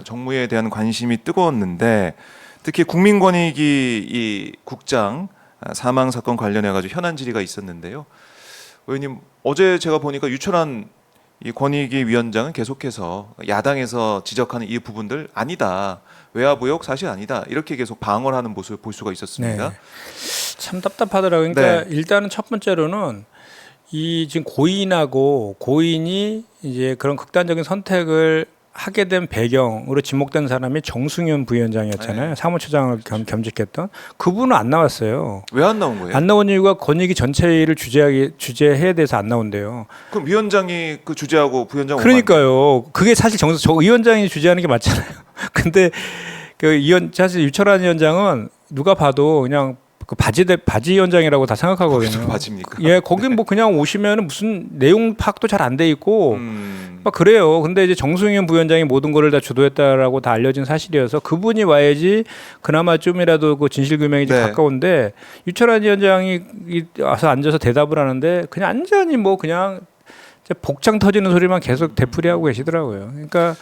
정무에 대한 관심이 뜨거웠는데 특히 국민권익위 이 국장 사망 사건 관련해 가지고 현안 질의가 있었는데요. 의원님 어제 제가 보니까 유철한 이 권익위 위원장은 계속해서 야당에서 지적하는 이 부분들 아니다. 외화부역 사실 아니다. 이렇게 계속 방어를 하는 모습을 볼 수가 있었습니다. 네. 참 답답하더라고요. 그러니까 네. 일단은 첫 번째로는 이 지금 고인이 이제 그런 극단적인 선택을 하게 된 배경으로 지목된 사람이 정승윤 부위원장이었잖아요. 네. 사무처장을 겸직했던 그분은 안 나왔어요. 왜 안 나온 거예요? 안 나온 이유가 권익위 전체를 주재해야 돼서 안 나온대요. 그럼 위원장이 그 주재하고 부위원장 그러니까요. 그게 사실 저 위원장이 주재하는 게 맞잖아요. 근데 사실 유철한 위원장은 누가 봐도 그냥 그 바지 위원장이라고 다 생각하거든요. 바지입니까? 예, 거긴 뭐 그냥 오시면 무슨 내용 파악도 잘 안 돼 있고 막 그래요. 근데 이제 정승윤 부위원장이 모든 거를 다 주도했다라고 다 알려진 사실이어서 그분이 와야지 그나마 좀이라도 그 진실 규명이 좀 네. 가까운데 유철한 위원장이 와서 앉아서 대답을 하는데 그냥 완전히 뭐 그냥 복장 터지는 소리만 계속 되풀이하고 계시더라고요. 그러니까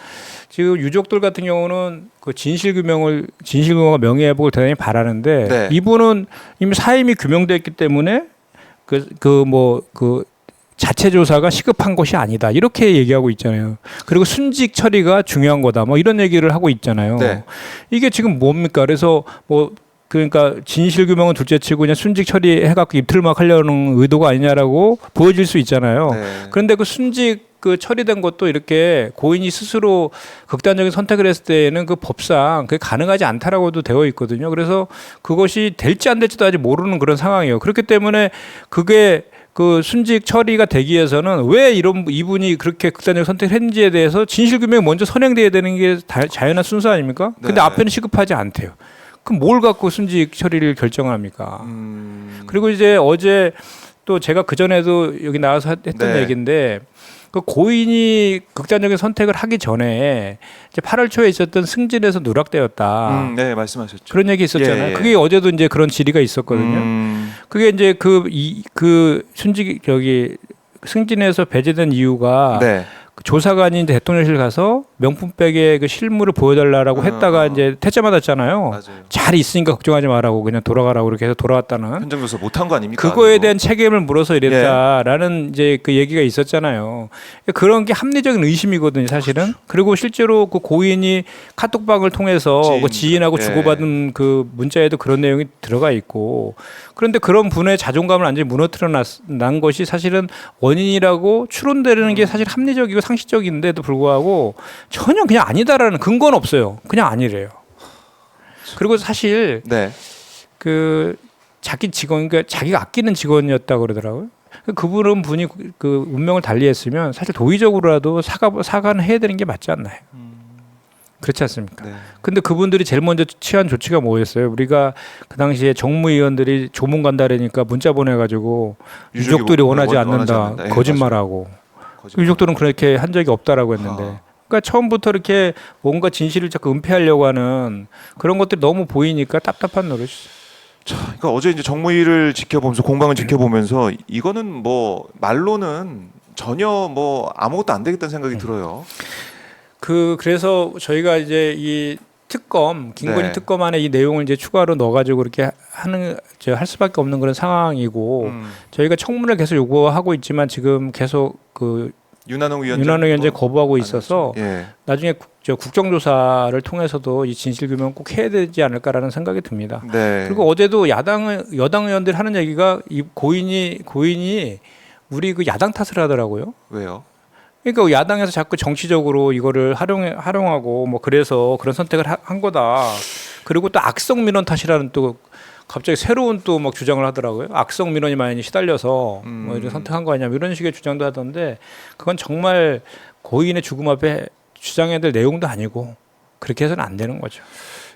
지금 유족들 같은 경우는 그 진실규명과 명예회복을 대단히 바라는데 네. 이분은 이미 사임이 규명됐기 때문에 그 자체 조사가 시급한 것이 아니다 이렇게 얘기하고 있잖아요. 그리고 순직 처리가 중요한 거다 뭐 이런 얘기를 하고 있잖아요. 네. 이게 지금 뭡니까? 그래서 그러니까 진실규명은 둘째치고 그냥 순직 처리해갖고 입틀막 하려는 의도가 아니냐라고 보여질 수 있잖아요. 네. 그런데 그 순직 처리된 것도 이렇게 고인이 스스로 극단적인 선택을 했을 때에는 그 법상 그게 가능하지 않다라고도 되어 있거든요. 그래서 그것이 될지 안 될지도 아직 모르는 그런 상황이에요. 그렇기 때문에 그게 그 순직 처리가 되기 위해서는 왜 이분이 그렇게 극단적 선택을 했는지에 대해서 진실규명이 먼저 선행돼야 되는 게 자연한 순서 아닙니까? 근데 네. 앞에는 시급하지 않대요. 그럼 뭘 갖고 순직 처리를 결정합니까? 그리고 이제 어제 또 제가 그전에도 여기 나와서 했던 네. 얘기인데 그 고인이 극단적인 선택을 하기 전에 이제 8월 초에 있었던 승진에서 누락되었다. 네, 말씀하셨죠. 그런 얘기 있었잖아요. 예, 예. 그게 어제도 이제 그런 질의가 있었거든요. 그게 이제 그 승진에서 배제된 이유가 네. 그 조사관이 이제 대통령실 가서 명품백의 그 실물을 보여달라고 했다가 이제 퇴짜 받았잖아요. 맞아요. 잘 있으니까 걱정하지 말라고 그냥 돌아가라고 이렇게 해서 돌아왔다는. 현장조사 못한 거 아닙니까? 그거에 그거? 대한 책임을 물어서 이랬다라는 이제 그 얘기가 있었잖아요. 그런 게 합리적인 의심이거든요, 사실은. 그리고 실제로 그 고인이 카톡방을 통해서 그 지인하고 예. 주고받은 그 문자에도 그런 내용이 들어가 있고, 그런데 그런 분의 자존감을 완전히 무너뜨려 난 것이 사실은 원인이라고 추론되는 게 사실 합리적이고 상식적인데도 불구하고 전혀 그냥 아니다라는 근거는 없어요. 그냥 아니래요. 그리고 사실 네. 그 자기 직원, 그러니까 자기가 아끼는 직원이었다 그러더라고요. 분이 그 운명을 달리했으면 사실 도의적으로라도 사과는 해야 되는 게 맞지 않나요? 그렇지 않습니까? 네. 근데 그분들이 제일 먼저 취한 조치가 뭐였어요? 우리가 그 당시에 정무위원들이 조문 간다라니까 문자 보내가지고 유족들이 원하지 않는다. 예, 거짓말하고. 거짓말. 유족들은 그렇게 한 적이 없다라고 했는데. 그러니까 처음부터 이렇게 뭔가 진실을 자꾸 은폐하려고 하는 그런 것들이 너무 보이니까 답답한 노릇이죠. 자, 그러니까 어제 이제 정무위를 지켜보면서 공방을 지켜보면서 이거는 뭐 말로는 전혀 뭐 아무것도 안 되겠다는 생각이 들어요. 그래서 저희가 이제 이 김건희 네. 특검 안에 이 내용을 이제 추가로 넣어가지고 이렇게 할 수밖에 없는 그런 상황이고 저희가 청문을 계속 요구하고 있지만 지금 계속 그 윤한홍 위원장이 거부하고 있어서 예. 나중에 국정조사를 통해서도 이 진실규명 꼭 해야 되지 않을까라는 생각이 듭니다. 네. 그리고 어제도 여당 의원들이 하는 얘기가 이 고인이 우리 그 야당 탓을 하더라고요. 왜요? 그러니까 야당에서 자꾸 정치적으로 이거를 활용하고 뭐 그래서 그런 선택을 한 거다. 그리고 또 악성 민원 탓이라는 또 갑자기 새로운 또 막 주장을 하더라고요. 악성 민원이 많이 시달려서 뭐 이런 선택한 거 아니냐 이런 식의 주장도 하던데 그건 정말 고인의 죽음 앞에 주장해야 될 내용도 아니고 그렇게 해서는 안 되는 거죠.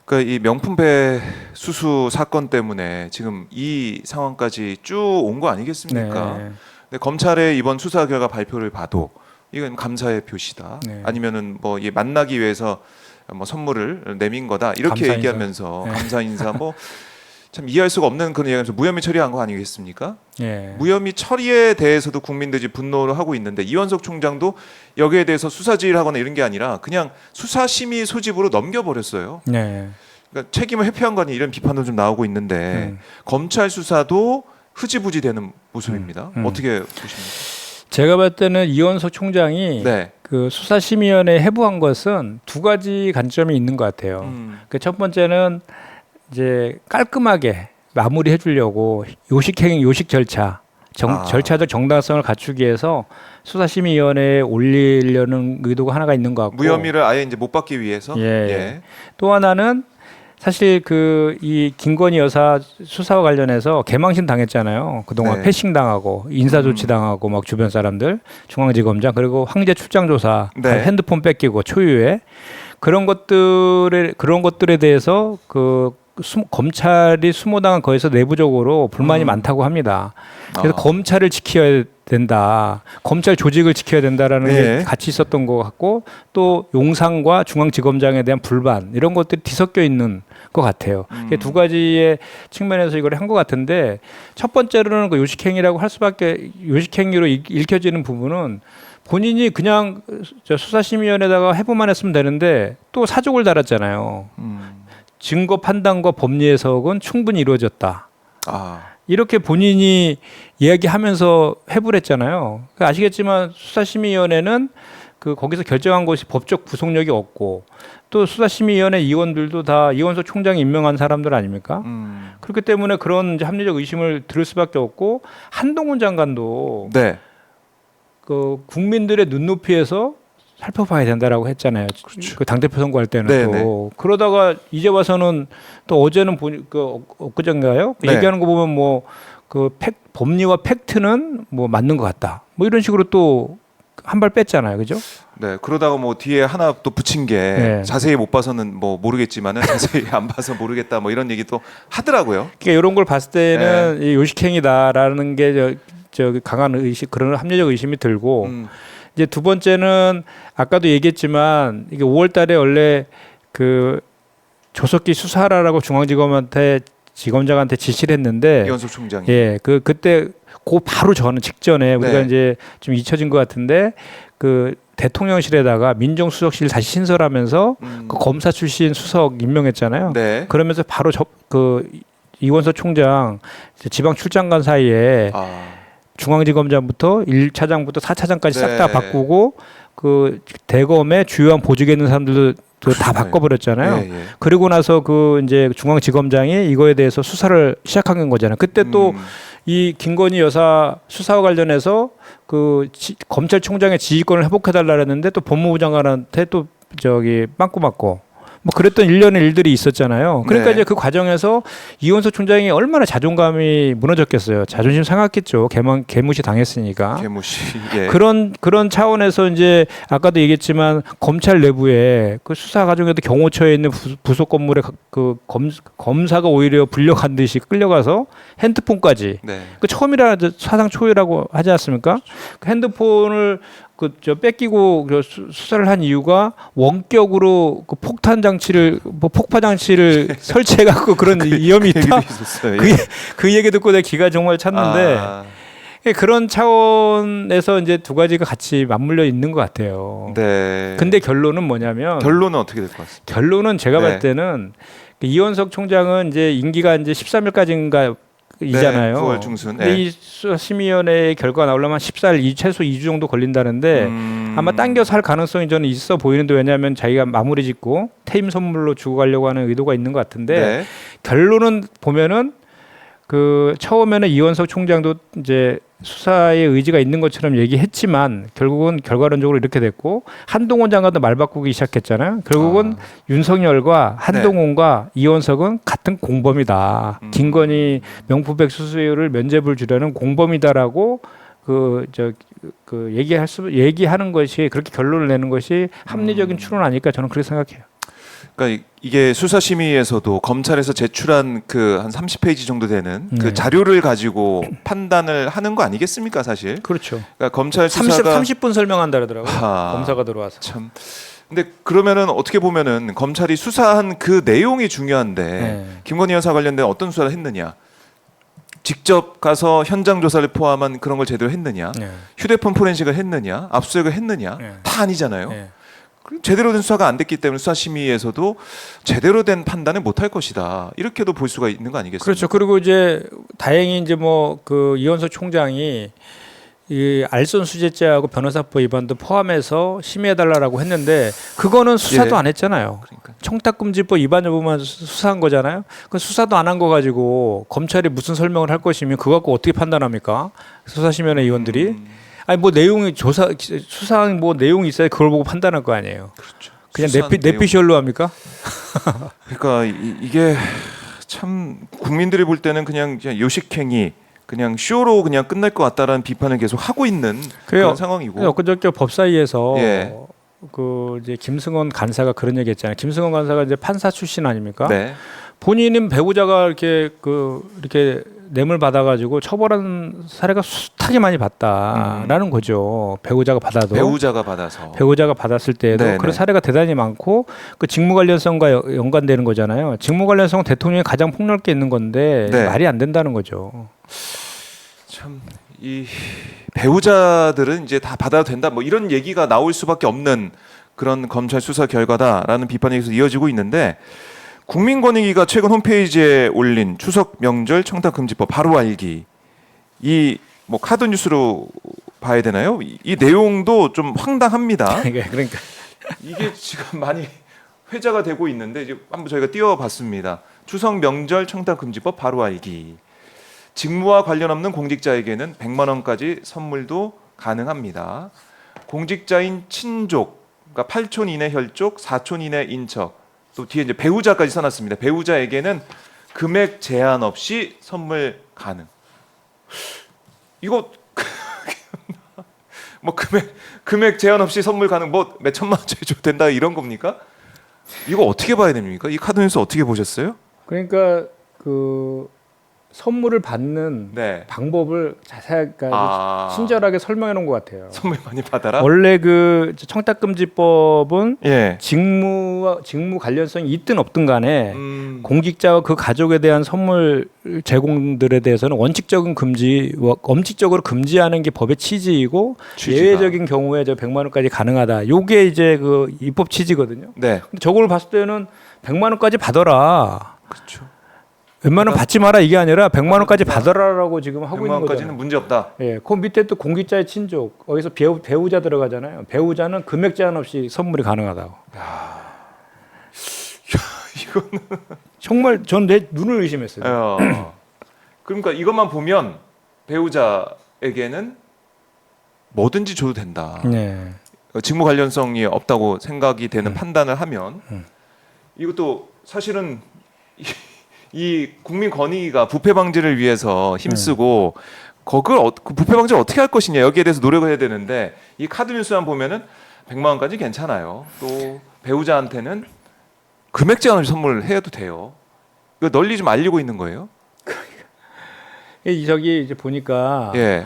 그러니까 이 명품배 수수 사건 때문에 지금 이 상황까지 쭉 온 거 아니겠습니까? 네. 근데 검찰의 이번 수사 결과 발표를 봐도 이건 감사의 표시다. 네. 아니면은 뭐 만나기 위해서 뭐 선물을 내민 거다. 이렇게 감사 얘기하면서 인사. 네. 감사 인사 뭐 참 이해할 수가 없는 그런 얘기하면서 무혐의 처리한 거 아니겠습니까? 예. 무혐의 처리에 대해서도 국민들이 분노를 하고 있는데 이원석 총장도 여기에 대해서 수사 지휘하거나 이런 게 아니라 그냥 수사심의 소집으로 넘겨버렸어요. 네. 그러니까 책임을 회피한 거 아니 이런 비판도 좀 나오고 있는데 검찰 수사도 흐지부지 되는 모습입니다. 어떻게 보십니까? 제가 봤을 때는 이원석 총장이 네. 그 수사심의위원회 해부한 것은 두 가지 관점이 있는 것 같아요. 그 첫 번째는 이제 깔끔하게 마무리해 주려고 요식 절차, 절차적 정당성을 갖추기 위해서 수사심의위원회에 올리려는 의도가 하나가 있는 것 같고 무혐의를 아예 이제 못 받기 위해서. 예. 또 하나는 사실 그 이 김건희 여사 수사와 관련해서 개망신 당했잖아요. 그동안 네. 패싱 당하고 인사 조치 당하고 막 주변 사람들, 중앙지검장 그리고 황제 출장 조사, 네. 핸드폰 뺏기고 초유의 그런 것들에 대해서 검찰이 수모당한 거에서 내부적으로 불만이 많다고 합니다. 그래서 검찰을 지켜야 된다. 검찰 조직을 지켜야 된다라는 네. 게 같이 있었던 것 같고 또 용산과 중앙지검장에 대한 불만 이런 것들이 뒤섞여 있는 것 같아요. 두 가지의 측면에서 이걸 한 것 같은데 첫 번째로는 그 요식행위라고 할 수밖에 요식행위로 읽혀지는 부분은 본인이 그냥 수사심의위원회에다가 해부만 했으면 되는데 또 사족을 달았잖아요. 증거 판단과 법리 해석은 충분히 이루어졌다. 이렇게 본인이 이야기하면서 해부를 했잖아요. 아시겠지만 수사심의위원회는 거기서 결정한 것이 법적 구속력이 없고 또 수사심의위원회 의원들도 다 이원석 총장이 임명한 사람들 아닙니까? 그렇기 때문에 그런 이제 합리적 의심을 들을 수밖에 없고 한동훈 장관도 네. 그 국민들의 눈높이에서 살펴봐야 된다라고 했잖아요. 그렇죠. 그 당대표 선거할 때는 네네. 또 그러다가 이제 와서는 또 어제는 엊그젠가요? 네. 얘기하는 거 보면 뭐 법리와 팩트는 뭐 맞는 것 같다. 뭐 이런 식으로 또 한 발 뺐잖아요, 그죠? 네. 그러다가 뭐 뒤에 하나 또 붙인 게 네. 자세히 못 봐서는 뭐 모르겠지만은 자세히 안 봐서 모르겠다 뭐 이런 얘기도 하더라고요. 그러니까 이런 걸 봤을 때는 네. 이 요식행위다라는 게 저 강한 의식, 그런 합리적 의심이 들고 이제 두 번째는 아까도 얘기했지만 이게 5월달에 원래 그 조속히 수사하라고 지검장한테 지시를 했는데 이원석 총장이. 예, 그때 바로 직전에 우리가 네. 이제 좀 잊혀진 것 같은데 그 대통령실에다가 민정수석실 다시 신설하면서 그 검사 출신 수석 임명했잖아요. 네. 그러면서 바로 이원석 총장 지방 출장 간 사이에 중앙지검장부터 1차장부터 4차장까지 싹 다 네. 바꾸고 그 대검의 주요한 보직에 있는 사람들도 다 바꿔버렸잖아요. 예, 예. 그리고 나서 이제 중앙지검장이 이거에 대해서 수사를 시작한 거잖아요. 그때 또 이 김건희 여사 수사와 관련해서 검찰총장의 지휘권을 회복해달라 했는데 또 법무부 장관한테 또 빵꾸 맞고 뭐 그랬던 일련의 일들이 있었잖아요. 그러니까 네. 이제 그 과정에서 이원석 총장이 얼마나 자존감이 무너졌겠어요. 자존심 상했겠죠. 개무시 당했으니까. 개무시. 예. 그런 차원에서 이제 아까도 얘기했지만 검찰 내부에 그 수사 과정에도 경호처에 있는 부속 건물에 검사가 오히려 불려간 듯이 끌려가서 핸드폰까지 네. 처음이라 사상 초유라고 하지 않습니까? 그 핸드폰을 뺏기고 수사를 한 이유가 원격으로 폭파 장치를 설치해 갖고 그런 위험이 있다. 얘기도 있었어요. 예. 그 얘기 듣고 내가 기가 정말 찼는데 그런 차원에서 이제 두 가지가 같이 맞물려 있는 것 같아요. 네. 근데 결론은 뭐냐면 결론은 어떻게 될 것 같습니다. 결론은 제가 네. 봤을 때는 이원석 총장은 이제 임기가 이제 13일까지인가 이잖아요. 네, 9월 중순. 근데 네. 이 심의위원회 결과가 나오려면 14일, 최소 2주 정도 걸린다는데 아마 당겨서 할 가능성이 저는 있어 보이는데 왜냐하면 자기가 마무리 짓고 퇴임 선물로 주고 가려고 하는 의도가 있는 것 같은데 네. 결론은 보면은 처음에는 이원석 총장도 이제 수사에 의지가 있는 것처럼 얘기했지만 결국은 결과론적으로 이렇게 됐고 한동훈 장관도 말 바꾸기 시작했잖아요. 결국은 윤석열과 한동훈과 이원석은 같은 공범이다. 김건희 명품백 수수료를 면죄부를 주려는 공범이다라고 얘기하는 것이 그렇게 결론을 내는 것이 합리적인 추론 아닐까 저는 그렇게 생각해요. 그러니까 이게 수사심의에서도 검찰에서 제출한 한 30페이지 정도 되는 그 네. 자료를 가지고 판단을 하는 거 아니겠습니까, 사실? 그렇죠. 그러니까 검찰 수사가 30분 설명한다 그러더라고요. 아, 검사가 들어와서. 참 근데 그러면은 어떻게 보면은 검찰이 수사한 그 내용이 중요한데 네. 김건희 여사 관련된 어떤 수사를 했느냐? 직접 가서 현장 조사를 포함한 그런 걸 제대로 했느냐? 네. 휴대폰 포렌식을 했느냐? 압수수색을 했느냐? 네. 다 아니잖아요. 네. 그럼 제대로 된 수사가 안 됐기 때문에 수사심의에서도 제대로 된 판단을 못 할 것이다. 이렇게도 볼 수가 있는 거 아니겠습니까? 그렇죠. 그리고 이제 다행히 이제 뭐 그 이원석 총장이 이 알선수재죄하고 변호사법 위반도 포함해서 심의해달라고 했는데 그거는 수사도 예. 안 했잖아요. 그러니까. 청탁금지법 위반 여부만 수사한 거잖아요. 그 수사도 안 한 거 가지고 검찰이 무슨 설명을 할 것이면 그거 갖고 어떻게 판단합니까? 수사심의위원회 의원들이 아니 뭐 내용이 조사 수사한 뭐 내용이 있어야 그걸 보고 판단할 거 아니에요. 그렇죠. 그냥 수사한 내용. 내피셜로 합니까? 그러니까 이게 참 국민들이 볼 때는 그냥 요식행위, 그냥 쇼로 그냥 끝날 것 같다라는 비판을 계속 하고 있는 그런 상황이고. 엊그저께 법사위에서 예. 그 이제 김승원 간사가 그런 얘기했잖아요. 김승원 간사가 이제 판사 출신 아닙니까? 네. 본인은 배우자가 이렇게 뇌물 받아가지고 처벌한 사례가 숱하게 많이 봤다라는 거죠. 배우자가 받아도 배우자가 받아서. 배우자가 받았을 때에도 네네. 그런 사례가 대단히 많고 그 직무 관련성과 연관되는 거잖아요. 직무 관련성은 대통령이 가장 폭넓게 있는 건데 네. 말이 안 된다는 거죠. 참 이 배우자들은 이제 다 받아도 된다. 뭐 이런 얘기가 나올 수밖에 없는 그런 검찰 수사 결과다라는 비판이 계속 이어지고 있는데 국민권익위가 최근 홈페이지에 올린 추석 명절 청탁금지법 바로 알기 이 뭐 카드 뉴스로 봐야 되나요? 이 내용도 좀 황당합니다. 그러니까 이게 지금 많이 회자가 되고 있는데 이제 한번 저희가 띄워봤습니다. 추석 명절 청탁금지법 바로 알기. 직무와 관련 없는 공직자에게는 100만 원까지 선물도 가능합니다. 공직자인 친족, 그러니까 8촌 이내 혈족, 4촌 이내 인척, 또 뒤에 이제 배우자까지 써놨습니다. 배우자에게는 금액 제한 없이 선물 가능. 이거 뭐 금액 제한 없이 선물 가능, 뭐 몇 천만 원짜리 줘도 된다 이런 겁니까? 이거 어떻게 봐야 됩니까? 이 카드 뉴스 어떻게 보셨어요? 그러니까 그 선물을 받는 네. 방법을 자세하게 친절하게 설명해 놓은 것 같아요. 선물 많이 받아라. 원래 그 청탁금지법은 예. 직무 관련성이 있든 없든 간에 공직자와 그 가족에 대한 선물 제공들에 대해서는 원칙적인 엄칙적으로 금지하는 게 법의 취지이고 취지가. 예외적인 경우에 100만 원까지 가능하다. 요게 이제 그 입법 취지거든요. 네. 근데 저걸 봤을 때는 100만 원까지 받아라. 그렇죠. 웬만하면 받지 마라 이게 아니라 100만 원까지 받아라라고 지금 하고 100만 있는 원까지는 거잖아요. 문제 없다. 예, 그 밑에 또 공직자의 친족 어디서 배우자 들어가잖아요. 배우자는 금액 제한 없이 선물이 가능하다고. 이거는 정말 전 내 눈을 의심했어요. 그러니까 이것만 보면 배우자에게는 뭐든지 줘도 된다. 네. 직무 관련성이 없다고 생각이 되는 판단을 하면 이것도 사실은 이 국민권익위가 부패 방지를 위해서 힘쓰고 그걸 그 부패 방지를 어떻게 할 것이냐 여기에 대해서 노력을 해야 되는데 이 카드 뉴스만 보면은 100만 원까지 괜찮아요. 또 배우자한테는 금액 제한 없이 선물을 해도 돼요. 이거 널리 좀 알리고 있는 거예요. 저기 이제 보니까 예.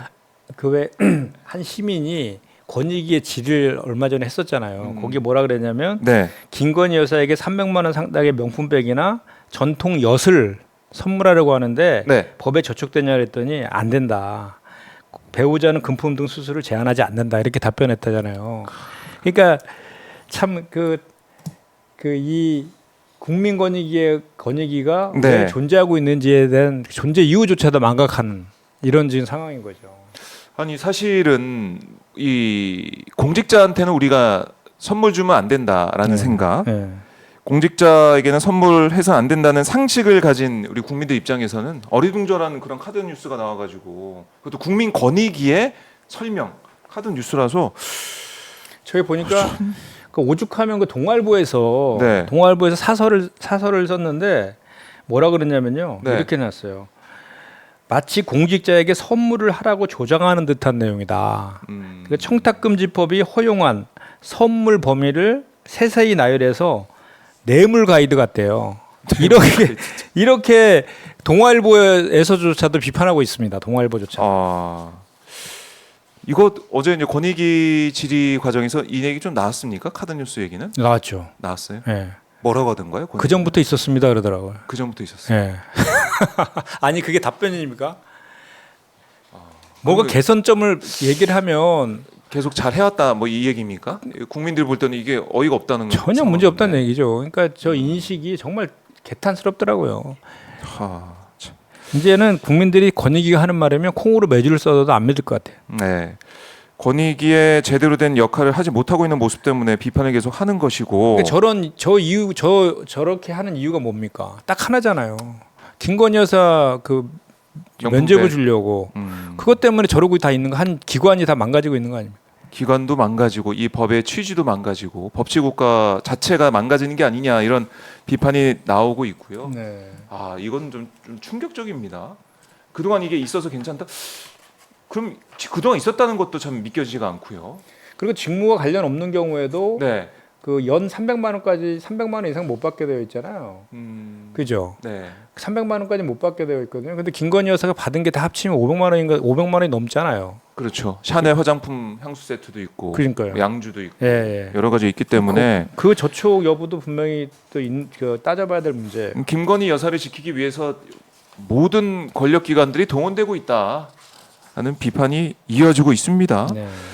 그 왜 한 시민이 권익위의 질의를 얼마 전에 했었잖아요. 거기 뭐라 그랬냐면 네. 김건희 여사에게 300만 원 상당의 명품백이나 전통 엿을 선물하려고 하는데 네. 법에 저촉되냐 그랬더니 안 된다. 배우자는 금품 등 수수를 제한하지 않는다. 이렇게 답변했다잖아요. 그러니까 참 이 국민권익위가 네. 왜 존재하고 있는지에 대한 존재 이유조차도 망각하는 이런 지금 상황인 거죠. 아니 사실은 이 공직자한테는 우리가 선물 주면 안 된다라는 생각, 네. 공직자에게는 선물해서 안 된다는 상식을 가진 우리 국민들 입장에서는 어리둥절한 그런 카드 뉴스가 나와가지고 그것도 국민권익위의 설명 카드 뉴스라서 저기 보니까 그 오죽하면 그 동아일보에서 네. 사설을 썼는데 뭐라 그랬냐면요. 네. 이렇게 놨어요. 마치 공직자에게 선물을 하라고 조장하는 듯한 내용이다. 그러니까 청탁금지법이 허용한 선물 범위를 세세히 나열해서 뇌물 가이드 같대요. 이렇게 동아일보에서조차도 비판하고 있습니다. 동아일보조차. 이거 어제 이제 권익위 질의 과정에서 이 얘기 좀 나왔습니까? 카드뉴스 얘기는 나왔죠. 나왔어요. 예. 뭐라고 하던가요? 그 전부터 있었습니다 그러더라고요. 그 전부터 있었어요. 예. 아니 그게 답변입니까? 뭐가 그러면- 개선점을 얘기를 하면 계속 잘 해왔다 뭐 이 얘기입니까? 국민들 볼 때는 이게 어이가 없다는 전혀 문제 없다는 상황인데. 얘기죠. 그러니까 저 인식이 정말 개탄스럽더라고요. 하, 참. 이제는 국민들이 권익위가 하는 말이면 콩으로 매주를 써도 안 믿을 것 같아요. 네. 권익위의 제대로 된 역할을 하지 못하고 있는 모습 때문에 비판을 계속 하는 것이고 그러니까 저렇게 하는 이유가 뭡니까? 딱 하나잖아요. 김건희 여사 그 명품백. 면접을 주려고 그것 때문에 저러고 다 있는 거 한 기관이 다 망가지고 있는 거 아닙니까? 기관도 망가지고 이 법의 취지도 망가지고 법치국가 자체가 망가지는 게 아니냐 이런 비판이 나오고 있고요. 네. 아 이건 좀 충격적입니다. 그동안 이게 있어서 괜찮다. 그럼 그동안 있었다는 것도 참 믿겨지지가 않고요. 그리고 직무와 관련 없는 경우에도 네. 그 연 300만 원까지 300만 원 이상 못 받게 되어 있잖아요. 그죠? 네. 300만 원까지 못 받게 되어 있거든요. 근데 김건희 여사가 받은 게 다 합치면 500만 원인가 500만 원이 넘잖아요. 그렇죠. 샤넬 화장품 향수 세트도 있고 그러니까요. 양주도 있고 예, 예. 여러 가지 있기 때문에 그 저촉 여부도 분명히 또 따져봐야 될 문제. 김건희 여사를 지키기 위해서 모든 권력 기관들이 동원되고 있다는 비판이 이어지고 있습니다. 네.